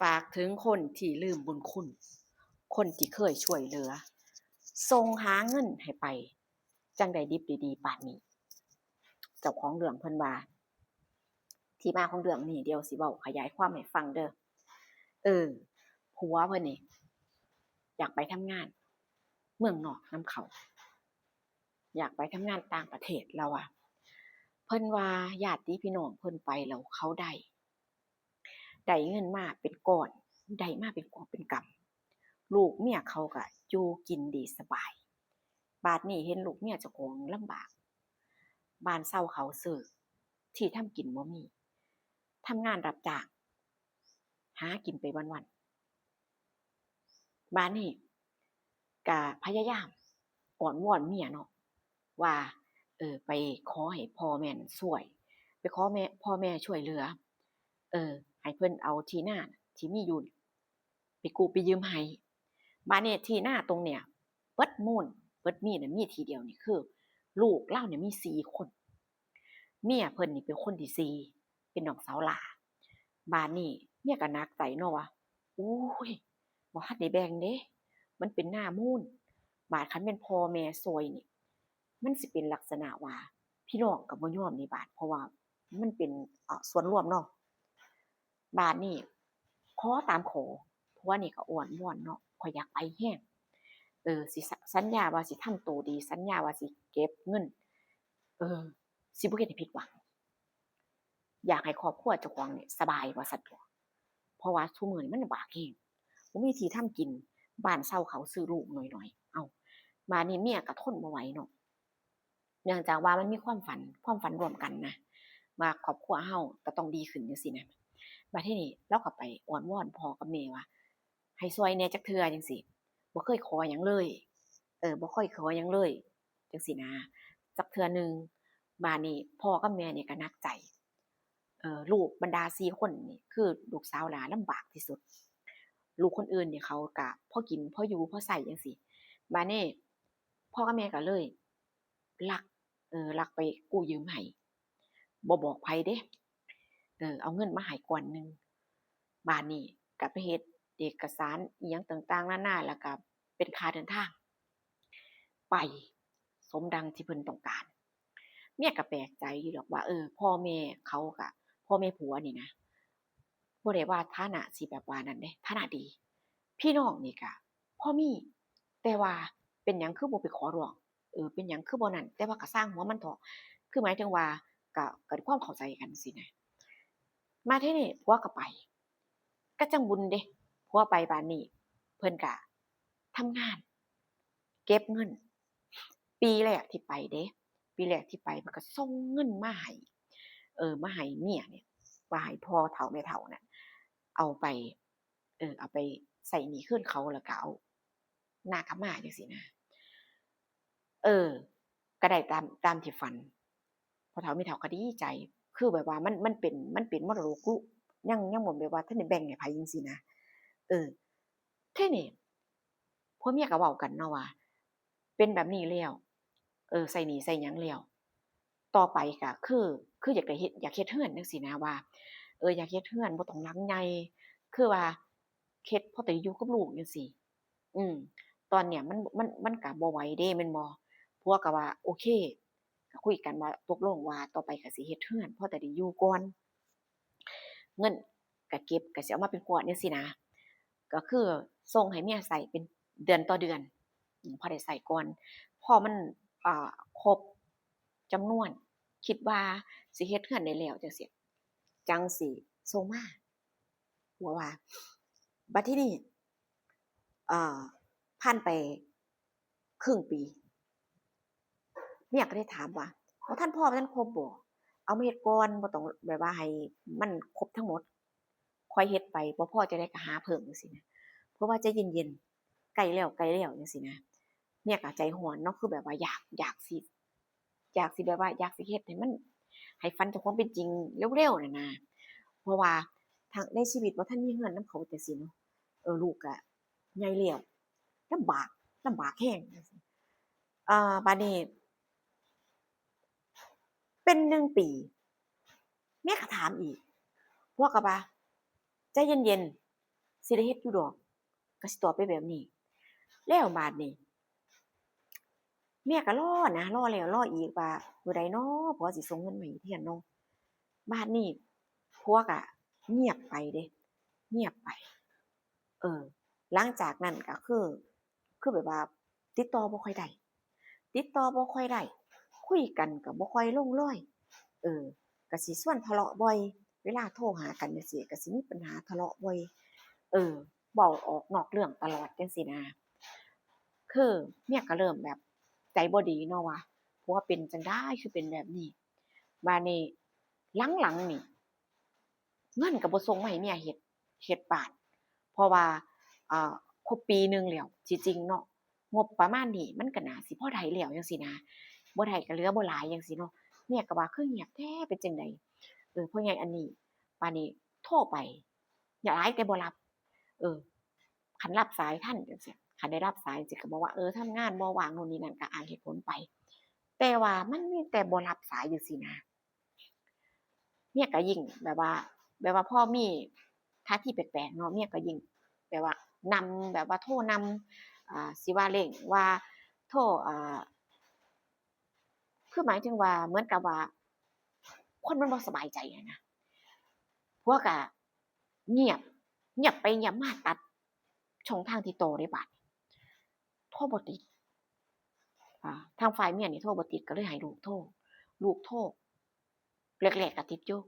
ฝากถึงคนที่ลืมบุญคุณคนที่เคยช่วยเหลือส่งหาเงินให้ไปจังใดดิบดีๆปานนี้เจ้าของเรื่องเพิ่นว่าที่มาของเรื่องนี้เดี๋ยวสิเว้าขยายความให้ฟังเด้อเออผัวเพิ่นนี่อยากไปทำงานเมืองนอกนำเขาอยากไปทำงานต่างประเทศแล้วอะเพิ่นว่าญาติพี่น้องเพิ่นไปแล้วเขาได้เงินมาเป็นก้อนได้มาเป็นกอบเป็นกำลูกเมียเขาก็อยู่กินดีสบายบาดนี้เห็นลูกเมียเจ้าของลำบากบ้านเช่าเขาซื้อที่ทำกินบ่มีทำงานรับจ้างหากินไปวันๆบ้านนี้ก็พยายามอ้อนวอนเมียเนาะว่าไปขอให้พ่อแม่นั่นช่วยไปขอพ่อแม่ช่วยเหลือเออให้เพิ่นเอาที่นาที่มีอยู่ไปกู้ไปยืมให้บ้านนี้ที่นาตรงเนี่ยเบิดมูลเบิดมีน่ะมีทีเดียวนี่คือลูกเลาเนี่ยมี4 คนเมียเพิ่นนี่เป็นคนที่4เป็นน้องสาวหล้าบ้านนี้เมียก็หนักใจเนาะว่าโอ้ยบ่ทันได้แบ่งเด้มันเป็นหน้ามูลบาดคันแม่นพ่อแม่ซวยนี่มันสิเป็นลักษณะว่าพี่น้องก็บ่ยอมนี่บาดเพราะว่ามันเป็นส่วนรวมเนาะบาดนี้ขอตามขอผัวนี่ก็อ้อนวอนเนาะข้อยอยากไปแรงสิสัญญาว่าสิทำตัวดีสัญญาว่าสิเก็บเงินเออสิบ่เฮ็ดให้ผิดหวังอยากให้ครอบครัวเจ้าของนี่สบายว่าซั่นตั่วเพราะว่าซุมื้อนี้มันลำบากแรงบ่มีที่ทำกินบ้านเช่าเขาซื้อลูกน้อยๆอ้าวบาดนี้เมียก็ทนบ่ไหวเนาะ เนื่องจากว่ามันมีความฝันร่วมกันนะว่าครอบครัวเฮาก็ต้องดีขึ้นจังซี้นะบัดทีนี้เลาก็ไปอ้อนวอนพ่อกับแม่ว่าให้ช่วยแหน่จักเทื่อจังซี้บ่เคยขอหยังเลยบ่ค่อยขอหยังเลยจังซี้นะจักเทื่อหนึ่งบัดนี้พ่อกับแม่นี่ก็หนักใจลูกบรรดา4คนนี่คือลูกสาวหลาลำบากที่สุดลูกคนอื่นนี่เขาก็พอกินพออยู่พอใช้จังซี้บัดนี้พ่อกับแม่ก็เลยลัก ลักไปกู้ยืมให้บ่บอกไผเด้เอาเงินมาให้ก้อนหนึ่งบาดนี้ก็ไปเฮ็ดเอกสารอิหยังต่างๆนานาแล้วก็เป็นค่าเดินทางไปสมดังที่เพิ่นต้องการเมียก็แปลกใจอยู่ดอกว่าพ่อแม่เขาก็พ่อแม่ผัวนี่นะบ่ได้ว่าฐานะสิแบบว่านั้นเดะฐานะดีพี่น้องนี่ก็พอมีแต่ว่าเป็นหยังคือบ่ไปขอร้องเป็นหยังคือบ่นั่นแต่ว่าก็สร้างหัวมันเถาะคือหมายถึงว่าก็เกิดความเข้าใจกันสินะมาทีนี้ผัวก็ไปก็จังบุญเดะผัวไปบัดนี้เพิ่นก็ทำงานเก็บเงินปีแรกที่ไปเดะปีแรกที่ไปเพิ่นก็ส่งเงินมาให้มาให้เมียเนี่ยว่าให้พ่อเฒ่าแม่เฒ่าน่ะเอาไปเอาไปใช้หนี้คืนเขาแล้วก็เอาหน้ากลับมาจังซี้นะ เออก็ได้ตามที่ฝันพ่อเฒ่าแม่เฒ่าก็ดีใจคือแบบว่ามันเป็นมรดกลูกยังบ่แบบว่าทันได้แบ่งให้ไผจังซี้นะเออทีนี้ผัวเมียก็เว้ากันเนาะว่าเป็นแบบนี้แล้วใช้หนี้ใช้หยังแล้วต่อไปก็คืออยากเฮ็ดเรือนจังซี้นะว่าอยากเฮ็ดเรือนบ่ต้องหลังใหญ่คือว่าเฮ็ดพอได้อยู่กับลูกจังซี้อืมตอนเนี้ยมันก็บ่ไหวเดะแม่นบ่ ผัวก็ว่าโอเคก็คุยกันว่าตกลงว่าต่อไปก็สิเฮ็ดเรือนพอแต่ได้อยู่ก่อนเงินก็เก็บก็สิเอามาเป็นก้อนจังซี้นะก็คือส่งให้เมียใช้เป็นเดือนต่อเดือนพอได้ใช้ก่อนพอมันอ่าครบจำนวนคิดว่าสิเฮ็ดเรือนได้แล้วจังซี้จังสิส่งมาผัวว่าบัดทีนี้อ่าผ่านไปครึ่งปี เมียก็เลยถามว่าบ่ทันพ่อบ่ทันครบบ่เอามาเฮ็ดก่อนบ่ต้องแบบว่าให้มันครบทั้งหมดค่อยเฮ็ดไปบ่พอจั่งใดก็หาเพิ่มจังซี้นะเพราะว่าใจเย็นๆใกล้แล้วจังซี้นะเมียก็ใจร้อนเนาะคือแบบว่าอยากสิแบบว่าอยากสิเฮ็ดให้มันให้ฝันเจ้าของเป็นจริงเร็วๆน่ะนะเพราะว่าทั้งในชีวิตบ่ทันมีเงินนำเขาจังซี้เนาะลูกก็ใหญ่แล้วลำบากลำบากแรงจังซี้บัดนี้ เป็น1 ปีเมียก็ถามอีกผัวก็ว่าใจเย็น สิได้เฮ็ดอยู่ดอกก็สิตอบไปแบบนี้แล้วบาดนี้แม่ก็รอนะรอแล้วรออีกว่ามื้อใดน้อผัวสิส่งเงินมาให้เที่ยเนาะบาดนี้ผัวก็เงียบไปเดะเงียบไปเออหลังจากนั้นก็คือแบบว่าติดต่อบ่ค่อยได้ติดต่อบ่ค่อยได้คุยกันก็บ่ค่อยลงรอยเออก็สิชวนทะเลาะบ่อยเวลาโทรหากันจังซี้ก็สิมีปัญหาทะเลาะบ่อยเออเว้าออกนอกเรื่องตลอดจังซี้นะคือเมียก็เริ่มแบบใจบ่ดีเนาะว่าผัวเป็นจั่งใดคือเป็นแบบนี้บัดนี้หลังๆนี่ เงินก็บ่ส่งมาให้เมียเฮ็ดบ้านเพราะว่าอ่าครบปีหนึ่งแล้วที่จริงเนาะงบประมาณนี้มันก็น่าสิพอได้แล้วจังซี้นะบ่ได้ก็เหลือบ่หลายจังซี้เนาะเมียก็ว่าคือเงียบแท้เป็นจังไดพ่อใหญ่อันนี้บัดนี้โทรไปหลายแต่บ่รับเออคันรับสายทันจังซี้คันได้รับสายสิก็บอกว่าทำงานบ่ว่างโน่นนี่นั่นก็อ้างเหตุผลไปแต่ว่ามันมีแต่บ่รับสายจังซี้นะ เมียก็ยิ่งแบบว่าพอมีท่าทีแปลกๆเนาะเมียก็ยิ่งแบบว่านำแบบว่าโทรนำสิว่าเร่งว่าโทรคือหมายถึงว่าเหมือนกับว่าคนมันบ่สบายใจอะนะผัวก็เงียบเงียบไปเงียบมาตัดช่องทางติดต่อเลยบัดนี้โทรบ่ติดทางฝ่ายเมียนี่โทรบ่ติดก็เลยให้ลูกโทรแรกๆก็ติดอยู่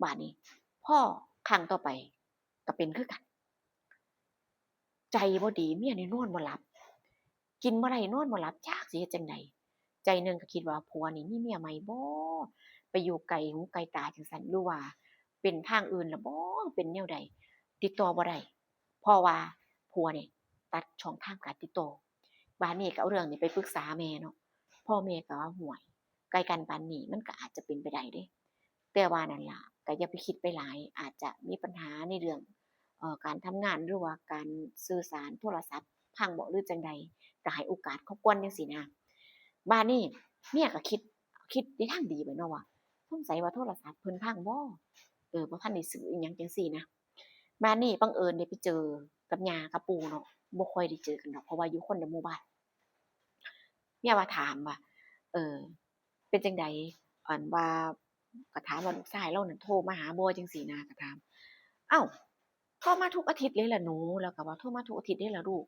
บัดนี้พอครั้งต่อไปก็เป็นคือกัน ใจบ่ดีเมียนี่นอนบ่หลับกินบ่ได้นอนบ่หลับจักสิเฮ็ดจั่งใดใจหนึ่งก็คิดว่าผัวนี่มีเมียใหม่บ่ไปอยู่ไกลหูไกลตาจังซั้นหรือว่าเป็นทางอื่นแล้วบ่เป็นแนวใดติดต่อบ่ได้เพราะว่าผัวนี่ตัดช่องทางการติดต่อบัดนี้ก็เอาเรื่องนี้ไปปรึกษาแม่เนาะพ่อแม่ก็ว่าห่วยไกลกันปานนี้มันก็อาจจะเป็นไปได้เดะแต่ว่านั่นล่ะก็อย่าไปคิดไปหลายอาจจะมีปัญหาในเรื่อง การทำงานหรือว่าการสื่อสารโทรศัพท์พังบ่หรือจั่งใดก็ให้โอกาสเขาก่อนจังซี้นะบัดนี้เมียก็คิดในทางดีไปเนาะว่าสงสัยว่าโทรศัพท์เพิ่นพังบ่บ่ทันได้ซื้ออิหยังจังซี้นะบัดนี้บังเอิญได้ไปเจอกับย่ากับปู่เนาะบ่ค่อยได้เจอกันดอกเพราะว่าอยู่คนละหมู่บ้านเมียว่าถามว่าเอ่อเป็นจั่งใดอันว่าก็ถามว่าลูกชายเรานั่นโทรมาหาบ่จังซี้นะก็ถามอ้าว โทรมาทุกอาทิตย์เลยล่ะหนูแล้วก็ว่าโทรมาทุกอาทิตย์เลยล่ะลูก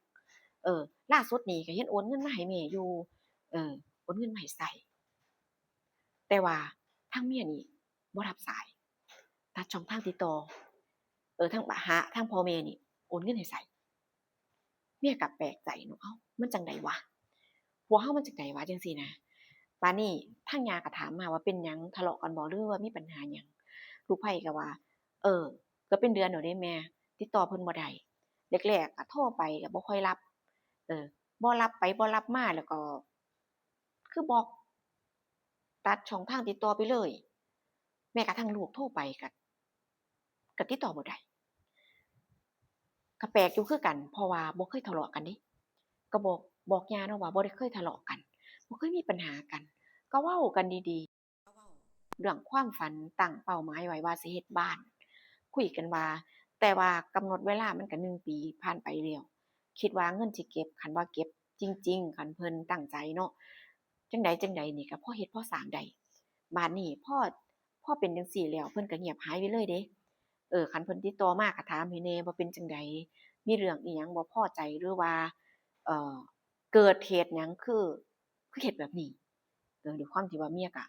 เออล่าสุดนี่ก็เห็นโอนเงินมาให้แม่อยู่เออโอนเงินมาให้ใช้แต่ว่าทางเมียนี่บ่รับสายตัดช่องทางติดต่อทางทางพ่อแม่นี่โอนเงินให้ใช้เมียก็แปลกใจเนาะอ้าวมันจั่งใดวะผัวเรามันจั่งใดวะจังซี้นะบัดนี้ทางย่าก็ถามมาว่าเป็นหยังทะเลาะกันบ่หรือว่ามีปัญหาหยังลูกไผก็ว่าเออก็เป็นเดือนแล้วเดะแม่ติดต่อเพิ่นบ่ได้ แรกๆอะโทรไปก็บ่ค่อยรับเออบ่รับไปบ่รับมาแล้วก็คือบล็อกตัดช่องทางติดต่อไปเลยแม้กระทั่งลูกโทรไปก็ติดต่อบ่ได้ก็แปลกอยู่คือกันเพราะว่าบ่เคยทะเลาะกันเดะก็บอกย่าเนาะว่าบ่ได้เคยทะเลาะกันบ่เคยมีปัญหากันก็เว้ากันดีๆเรื่องความฝันตั้งเป้าหมายไว้ว่าสิเฮ็ดบ้านคุยกันว่าแต่ว่ากำหนดเวลามันก็1 ปีผ่านไปแล้วคิดว่าเงินที่เก็บคันว่าเก็บจริงๆคันเพิ่นตั้งใจเนาะจั่งใดนี่ก็พอเฮ็ดพอสร้างได้บัดนี้พอเป็นจั่งซี้แล้วเพิ่นก็เงียบหายไปเลยเดะคันเพิ่นติดต่อมาก็ถามให้แหน่ว่าเป็นจั่งใดมีเรื่องอิหยังบ่พอใจหรือว่าเอ่อเกิดเหตุหยังคือเฮ็ดแบบนี้ด้วยความที่ว่าเมียก็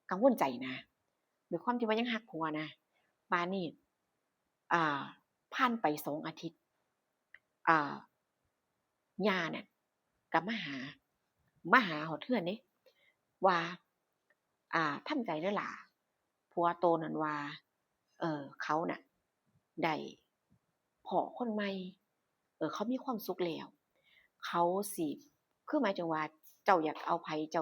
กังวลใจนะด้วยความที่ว่ายังรักผัวนะบัดนี้อ่าผ่านไป2 อาทิตย์อ่าย่าน่ะก็มาหาฮอดเรือนเดะว่าทำใจเด้อหล่าผัวโตนั่นว่าเขาน่ะได้พ้อคนใหม่เขามีความสุขแล้วเขาสิคือหมายถึงว่าเจ้าอยากเอาไผเจ้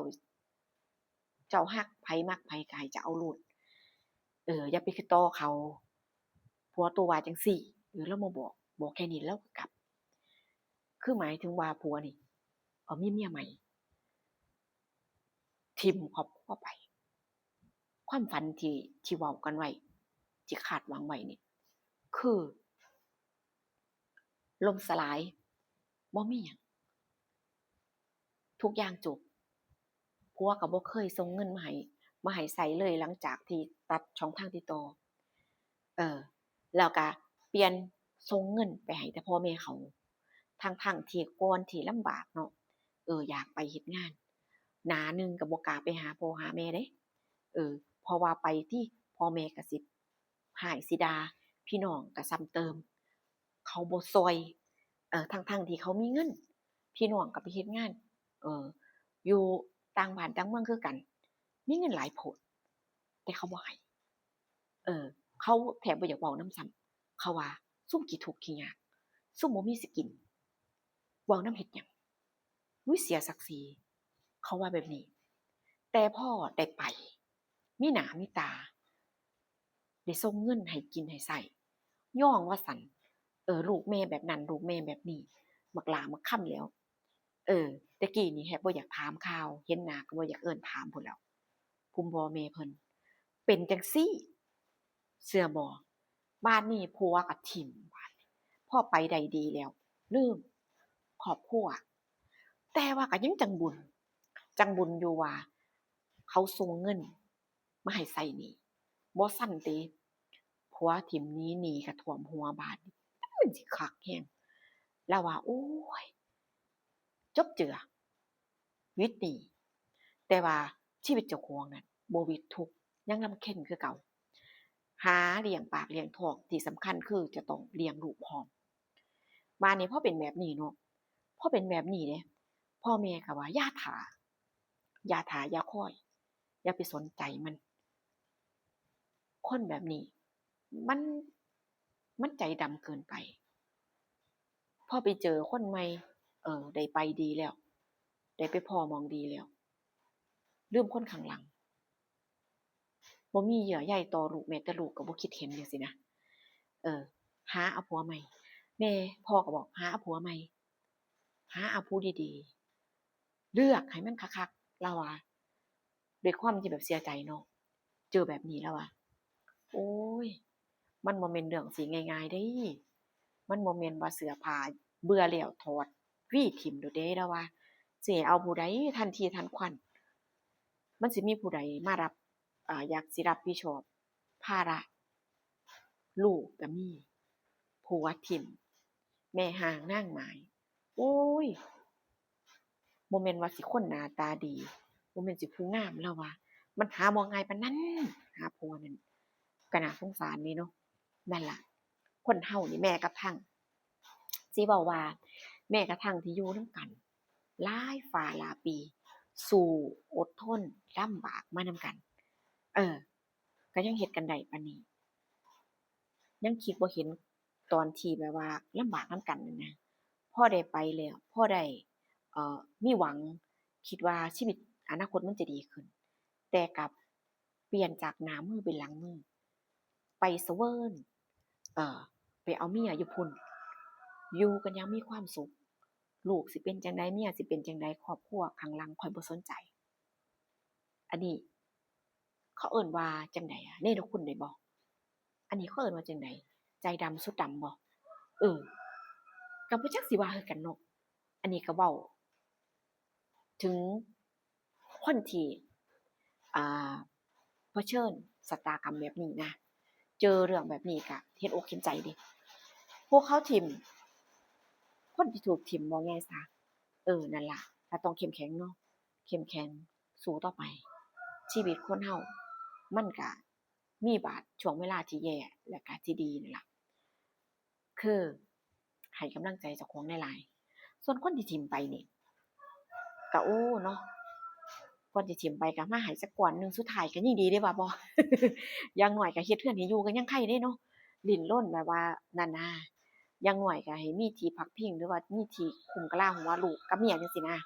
ารักไผมักไผก็ให้เจ้าเอาโลดอย่าไปคิดต่อเขาผัวโตว่าจั่งซี้เลามาบอกแค่นี้เลาก็กลับคือหมายถึงว่าผัวนี่มีเมียใหม่ถิ้มครอบครัวไปความฝันที่เว้ากันไว้ที่คาดหวังไว้นี่คือ ล่มสลายบ่มีหยังทุกอย่างจบผัวก็บ่เคยส่งเงินมาให้ใช้เลยหลังจากที่ตัดช่องทางติดต่อเออแล้วก็เปลี่ยนส่งเงินไปให้แต่พ่อแม่เขาทั้งๆที่ก่อนที่ลำบากเนาะอยากไปเฮ็ดงานหน้าหนึ่งก็บ่กล้าไปหาพ่อหาแม่เดะเพราะว่าไปที่พ่อแม่ก็สิร้ายสิด่าพี่น้องก็ซ้ำเติมเขาบ่ช่วยทั้งๆที่เขามีเงินพี่น้องก็ไปเฮ็ดงานเอ่ออยู่ต่างบ้านต่างเมืองคือกันมีเงินหลายโพดแต่เขาบ่ให้เออเขาแทบบ่อยากเว้านำซ้ำเขาว่าซุมขี้ทุกข์ขี้ยากซุมบ่มีสิกินเว้านำเฮ็ดหยังอุ๊ยเสียศักดิ์ศรีเขาว่าแบบนี้แต่พอได้ไปมีหน้ามีตาได้ส่งเงินให้กินให้ใช้ย้องว่าซั้นลูกแม่แบบนั้นลูกแม่แบบนี้บักหล้าบักค่ำแหล้วเออแต่กี้นี่แฮงบ่อยากถามข่าวเห็นหน้าก็บ่อยากเอิ้นถามพู้นแหล้วผู้พ่อแม่เพิ่นเป็นจั่งซี้เชื่อบ่บ้านนี้ผัวก็ถิ้มบาดนี้พอไปได้ดีแล้วลืมครอบครัวแต่ว่าก็ยังจังบุญอยู่ว่าเขาส่งเงินมาให้ใช้หนี้บ่ซั้นติผัวถิ้มหนี้ก็ท่วมหัวบาดนี้มันสิคักแรงแล้วว่าโอ๊ยจบเจือวิตหนี้แต่ว่าชีวิตเจ้าของนั้นบ่วิตทุกข์ยังรำเค็ญคือเก่าหาเลี้ยงปากเลี้ยงท้องที่สำคัญคือจะต้องเลี้ยงลูกพร้อมบัดนี้พอเป็นแบบนี้เนาะพอเป็นแบบนี้เดะพ่อแม่ก็ว่าอย่าท่าอย่าคอยอย่าไปสนใจมันคนแบบนี้มันมันใจดำเกินไปพอไปเจอคนใหม่ได้ไปดีแล้วได้ไปพ้อหม้องดีแล้วลืมคนข้างหลังบ่มีเยื่อใยต่อลูกแม้แต่ลูกก็บ่คิดเห็นจังซี้นะเออหาเอาผัวใหม่แม่พ่อก็บอกหาเอาผัวใหม่หาเอาผู้ดีๆเลือกให้มันคักๆเลาว่าด้วยความที่แบบเสียใจเนาะเจอแบบนี้แล้วว่าโอ๊ยมันบ่แม่นเรื่องสิง่ายๆเดะมันบ่แม่นว่าเสื้อผ้าเบื่อแล้วถอดหวีถิ้มโดดเดะเลาว่าสิให้เอาผู้ใดทันทีทันควันมันสิมีผู้ใดมารับอยากสิรับผิดชอบภาระลูกก็มีผัวถิ้มแม่ห้างนางหมายโอ๊ย บ่แม่นว่าสิคนหน้าตาดีบ่แม่นสิผู้งามแล้วว่ามันหาบ่ง่ายปานนั้นหาผัวนั่นก็น่าสงสารนี่เนาะนั่นล่ะคนเฮานี่แม้กระทั่งสิเว้าว่าแม้กระทั่งที่อยู่นำกันหลายฝ่าหลายปีสู้อดทนลำบากมานำกันเออก็ยังเฮ็ดกันได้ปานนี้ยังคิดบ่เห็นตอนที่แบบว่าลำบากนำกันนั่นนะพอได้ไปแล้วพอได้ มีหวังคิดว่าชีวิตอนาคตมันจะดีขึ้นแต่กลับเปลี่ยนจากหน้ามือเป็นหลังมือไปเสเวิญเอ่อไปเอาเมียอยู่พุ่นอยู่กันอย่างมีความสุขลูกสิเป็นจั่งใดเมียสิเป็นจั่งใดครอบครัวข้างหลังข้อยบ่สนใจอันนี้เขาเอิ้นว่าจั่งใดเนรคุณได้บ่อันนี้เขาเอิ้นว่าจั่งใดใจดำสุดดำบ่เออก็บ่จักสิว่าคือกันเนาะอันนี้ก็เว้า ถึงคนที่อ่าเผชิญชะตากรรมแบบนี้นะเจอเรื่องแบบนี้ก็เห็นอกเห็นใจเดะพวกเขาทิ่มคนที่ถูกทิ่มว่าง่ายซะนั่นล่ะก็ต้องเข้มแข็งเนาะเข้มแข็งสู้ต่อไปชีวิตคนเรามันก็มีบาดช่วงเวลาที่แย่และก็ที่ดีนั่นล่ะคือให้กำลังใจเจ้าของหลายๆส่วนคนที่ทิ่มไปนี่ก็โอ้เนาะ ก่อนสิถิ้มไปก็มาให้สักก้อนหนึ่งสุดท้ายก็ยังดีเดะว่าบ่ อย่างน้อยก็เฮ็ดเรือนให้อยู่ก็ยังไคเดะเนาะดิ้นรนแบบว่านั่นนะอย่างน้อยก็ให้มีที่พักพิงหรือว่ามีที่คุมกะลาหัวลูกกับเมียจังซี้นะ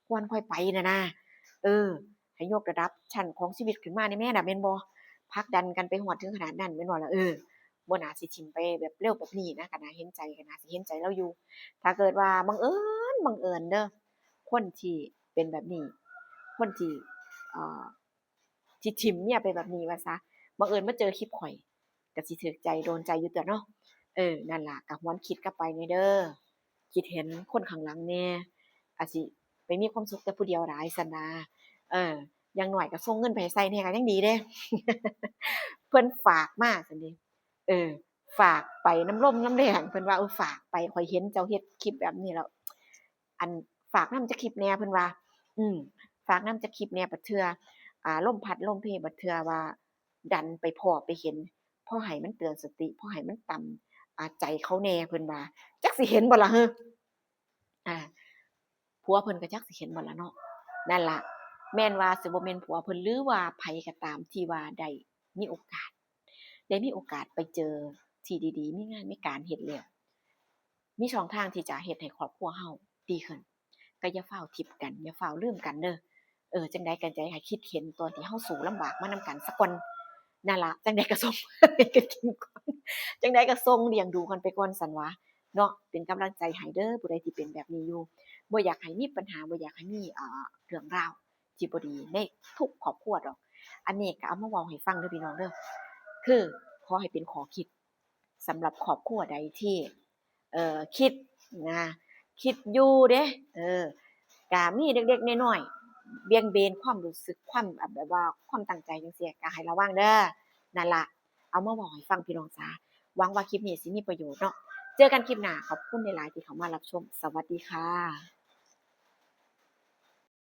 ก่อนค่อยไปน่ะนะเออให้ยกระดับชั้นของชีวิตขึ้นมาแหน่แม่น่ะแม่นบ่ผลักดันกันไปฮอดถึงขนาดนั้นแม่นบ่ล่ะบ่น่าสิถิ้มไปแบบเร็วแบบนี้นะก็น่าเห็นใจก็น่าสิเห็นใจเลาอยู่ถ้าเกิดว่าบังเอิญเด้อคนที่เป็นแบบนี้ คนที่เอ่อที่ทิ่มเมียไปแบบนี้ว่าซะบังเอิญมาเจอคลิปข้อยก็สิถูกใจโดนใจอยู่ตั่วเนาะ นั่นล่ะก็หวนคิดกลับไปแหน่เด้อคิดเห็นคนข้างหลังแหน่อาจสิไปมีความสุขแต่ผู้เดียวหลายซั้นนะเอออย่างน้อยก็ส่งเงินไปให้ใช้แหน่ก็ยังดีเดะเพิ่นฝากมาซั่นเดะเออฝากไปน้ำลมน้ำแล้งเพิ่นว่าฝากไปข้อยเห็นเจ้าเฮ็ดคลิปแบบนี้แล้วอันฝากนำจักคลิปแหน่เพิ่นว่าอืมฝากนำจักคลิปแหน่บัดเทื่อลมพัดลมเพบัดเทื่อว่าดันไปพ้อไปเห็นพอให้มันเตือนสติพอให้มันตใจเขาแหน่เพิ่นว่าจักสิเห็นบ่ล่ะฮึอาผัวเพิ่นก็จักสิเห็นบ่ล่ะเนาะนั่นล่ะแม่นว่าสิบ่แม่นผัวเพิ่นหรือว่าไผก็ตามที่ว่ามีโอกาสมีโอกาสไปเจอที่ดีๆมีงานมีการเฮ็ดแล้วมีช่องทางที่จะเฮ็ดให้ครอบครัวเฮาดีขึ้นก็อย่าฟ้าวทิมกันอย่าฟ้าวลืมกันเด้อจั่งใดก็จะให้คิดเห็นตอนที่เฮาสู้ลำบากมานำกันสักก่อนนั่นล่ะจั่งใดก็ส่งให้กันกินก่อน จังใดก็ส่งเลี้ยงดูกันไปก่อนซั้นหวะเนาะเป็นกำลังใจให้เด้อผู้ใดที่เป็นแบบนี้อยู่บ่อยากให้มีปัญหาบ่อยากให้มีเรื่องราวที่บ่ดีในทุกครอบครัวดอกอันนี้ก็เอามาเว้าให้ฟังเด้อพี่น้องเด้อคือขอให้เป็นข้อคิดสำหรับครอบครัวใดที่คิดนะคิดอยู่เด้ก็มีเล็กๆน้อยๆเบี่ยงเบนความรู้สึกความแบบว่าความตั้งใจจังซี้ก็ให้ระวังเด้อนั่นล่ะ เอามาเว้าให้ฟังพี่น้องจ๋าหวังว่าคลิปนี้สิมีประโยชน์เนาะเจอกันคลิปหน้าขอบคุณหลายๆที่เข้ามารับชมสวัสดีค่ะ